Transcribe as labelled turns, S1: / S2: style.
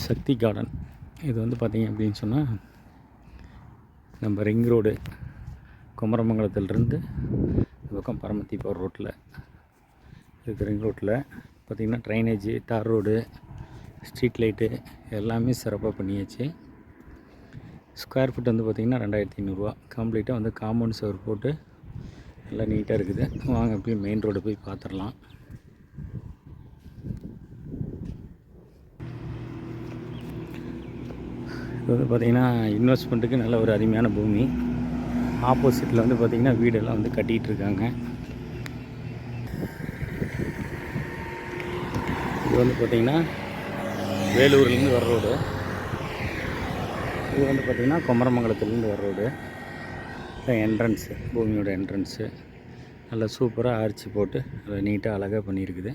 S1: சக்தி garden. இது வந்து பார்த்திங்க அப்படின்னு சொன்னால் நம்ம ரிங் ரோடு குமரமங்கலத்திலிருந்து இந்த பக்கம் பரமத்தி போகிற ரோட்டில் இது ரிங் ரோட்டில் பார்த்திங்கன்னா ட்ரைனேஜு, தார் ரோடு, ஸ்ட்ரீட் லைட்டு எல்லாமே சிறப்பாக பண்ணியாச்சு. ஸ்கொயர் ஃபீட் வந்து பார்த்திங்கன்னா 2500 கம்ப்ளீட்டாக வந்து காம்பவுண்ட் சுவர் போட்டு நல்லா நீட்டாக இருக்குது. வாங்க போய் மெயின் ரோடு போய் பார்த்துடலாம். இது வந்து பார்த்திங்கன்னா இன்வெஸ்ட்மெண்ட்டுக்கு நல்ல ஒரு அருமையான பூமி. ஆப்போசிட்டில் வந்து பார்த்திங்கன்னா வீடெல்லாம் வந்து கட்டிகிட்டு இருக்காங்க. இது வந்து பார்த்திங்கன்னா வேலூர்லேருந்து வர ரோடு. இது வந்து பார்த்திங்கன்னா குமரமங்கலத்துலேருந்து வர ரோடு. என்ட்ரன்ஸு, பூமியோட என்ட்ரன்ஸு நல்லா சூப்பராக ஆர்ச்சி போட்டு நல்லா நீட்டாக அழகாக பண்ணியிருக்குது.